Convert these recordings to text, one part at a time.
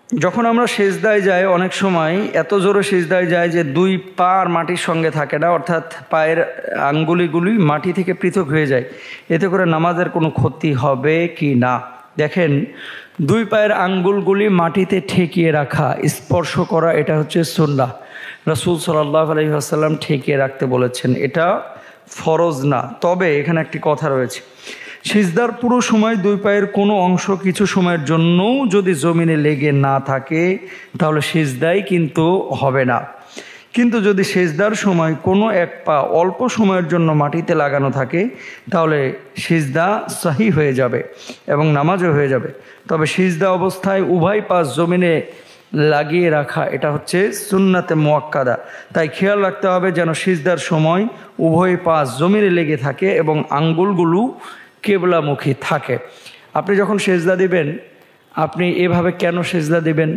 যখন আমরা সিজদায় যাই অনেক সময় এত জোরে সিজদায় যায় যে দুই পা আর মাটির সঙ্গে থাকে না, অর্থাৎ পায়ের আঙ্গুলিগুলি মাটি থেকে পৃথক হয়ে যায়। এতে করে নামাজের কোনো ক্ষতি হবে কি না? দেখেন, দুই পায়ের আঙ্গুলগুলি মাটিতে ঠেকিয়ে রাখা, স্পর্শ করা, এটা হচ্ছে সুন্নাহ। রাসূল সাল্লাল্লাহু আলাইহি ওয়াসাল্লাম ঠেকিয়ে রাখতে বলেছেন, এটা ফরজ না। তবে এখানে একটি কথা রয়েছে, সিজদার পুরো সময় দুই পায়ের কোনো অংশ কিছু সময়ের জন্যও যদি জমিনে লেগে না থাকে তাহলে সিজদাই কিন্তু হবে না। কিন্তু যদি সিজদার সময় কোনো এক পা অল্প সময়ের জন্য মাটিতে লাগানো থাকে তাহলে সিজদা সহি হয়ে যাবে এবং নামাজও হয়ে যাবে। তবে সিজদা অবস্থায় উভয় পা জমিনে লাগিয়ে রাখা এটা হচ্ছে সুন্নাতে মুআক্কাদা। তাই খেয়াল রাখতে হবে যেন সিজদার সময় উভয় পা জমিনে লেগে থাকে এবং আঙ্গুলগুলো কেবলামুখী থাকে। আপনি যখন সেজদা দিবেন, আপনি এভাবে কেন সেজদা দিবেন?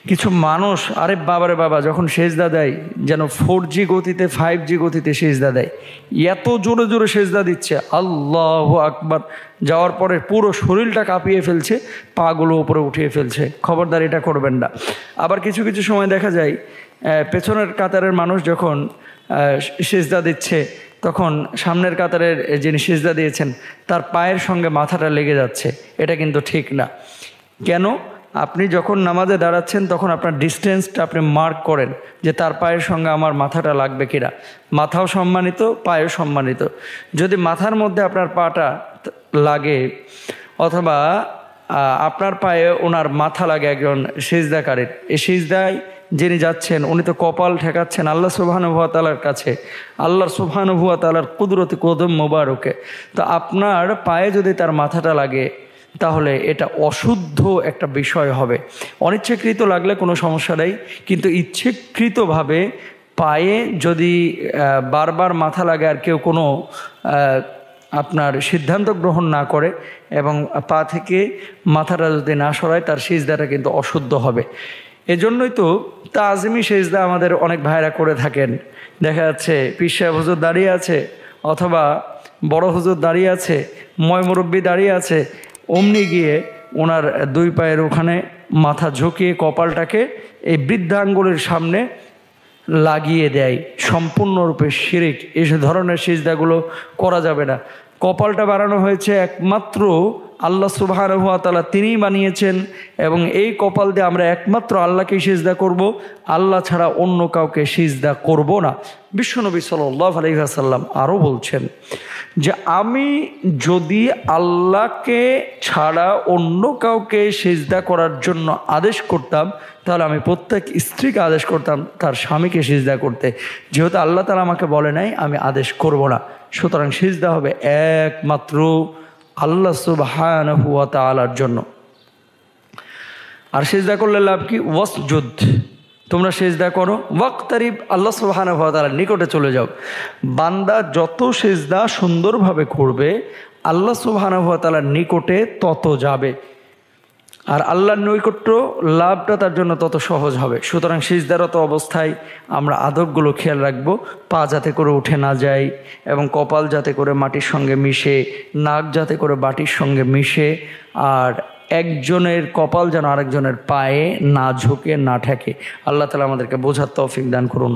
কিছু মানুষ আরে বাবারে বাবা যখন সেজদা দেয় যেন 4G গতিতে 5G গতিতে সেজদা দেয়, এত জোরে জোরে সেজদা দিচ্ছে, আল্লাহু আকবার, যাওয়ার পরে পুরো শরীরটা কাঁপিয়ে ফেলছে, পাগুলো উপরে উঠিয়ে ফেলছে। খবরদার, এটা করবেন না। আবার কিছু কিছু সময় দেখা যায় পেছনের কাতারের মানুষ যখন সেজদা দিচ্ছে তখন সামনের কাতারের যিনি সিজদা দিয়েছেন তার পায়ের সঙ্গে মাথাটা লেগে যাচ্ছে। এটা কিন্তু ঠিক না। কেন? আপনি যখন নামাজে দাঁড়াচ্ছেন তখন আপনার ডিস্টেন্সটা আপনি মার্ক করেন যে তার পায়ের সঙ্গে আমার মাথাটা লাগবে কিনা। মাথাও সম্মানিত, পায়েও সম্মানিত। যদি মাথার মধ্যে আপনার পাটা লাগে অথবা আপনার পায়ে ওনার মাথা লাগে একজন সিজদাকারীর, এই সিজদায় যিনি যাচ্ছেন উনি তো কপাল ঠেকাচ্ছেন আল্লাহ সুবহানাহু ওয়া তাআলার কাছে, আল্লাহ সুবহানাহু ওয়া তাআলার কুদরতি কদম মোবারকে। তো আপনার পায়ে যদি তার মাথাটা লাগে তাহলে এটা অশুদ্ধ একটা বিষয় হবে। অনিচ্ছাকৃত লাগলে কোনো সমস্যা নেই, কিন্তু ইচ্ছাকৃতভাবে পায়ে যদি বারবার মাথা লাগে আর কেউ কোনো আপনার সিদ্ধান্ত গ্রহণ না করে এবং পা থেকে মাথাটা যদি না সরায় তার সিজদাটা কিন্তু অশুদ্ধ হবে। এজন্যই তো তাজিমি সেজদা আমাদের অনেক ভাইরা করে থাকেন। দেখা যাচ্ছে পীর সাহেব হুজুর দাঁড়িয়ে আছে অথবা বড় হুজুর দাঁড়িয়ে আছে, ময় মুরব্বী দাঁড়িয়ে আছে, অমনি গিয়ে ওনার দুই পায়ের ওখানে মাথা ঝুঁকিয়ে কপালটাকে এই বৃদ্ধাঙ্গুলের সামনে লাগিয়ে দেয়। সম্পূর্ণরূপে শিরিক। এই ধরনের সিজদাগুলো করা যাবে না। কপালটা বানানো হয়েছে একমাত্র আল্লাহ সুবহানাহু ওয়া তাআলা, তিনিই বানিয়েছেন এবং এই কপাল দিয়ে আমরা একমাত্র আল্লাহকেই সিজদা করব, আল্লাহ ছাড়া অন্য কাউকে সিজদা করব না। বিশ্বনবী সাল্লাল্লাহু আলাইহি ওয়াসাল্লাম আরও বলছেন যে আমি যদি আল্লাহকে ছাড়া অন্য কাউকে সিজদা করার জন্য আদেশ করতাম তাহলে আমি প্রত্যেক স্ত্রীকে আদেশ করতাম তার স্বামীকে সিজদা করতে। যেহেতু আল্লাহ তাআলা আমাকে বলে নাই, আমি আদেশ করব না। সুতরাং সিজদা হবে একমাত্র আল্লাহ সুবহানাহু ওয়া তাআলার জন্য। আর সিজদা করলে লাভ কি? ওয়াসজুদ, তোমরা সিজদা করো, ওয়াক্তারিব, আল্লাহ সুবহানাহু ওয়া তাআলার নিকটে চলে যাও। বান্দা যত সিজদা সুন্দরভাবে করবে আল্লাহ সুবহানাহু ওয়া তাআলার নিকটে তত যাবে, আর আল্লাহর নৈকট্য লাভটা তার জন্য তত সহজ হবে। সুতরাং সিজদারত অবস্থায় আমরা আদবগুলো খেয়াল রাখবো। পা যাতে করে উঠে না যায় এবং কপাল যাতে করে মাটির সঙ্গে মিশে, নাক যাতে করে বাটির সঙ্গে মিশে, আর একজনের কপাল যেন আরেকজনের পায়ে না ঝুঁকে না ঠেকে। আল্লাহ তাআলা আমাদেরকে বোঝার তৌফিক দান করুন।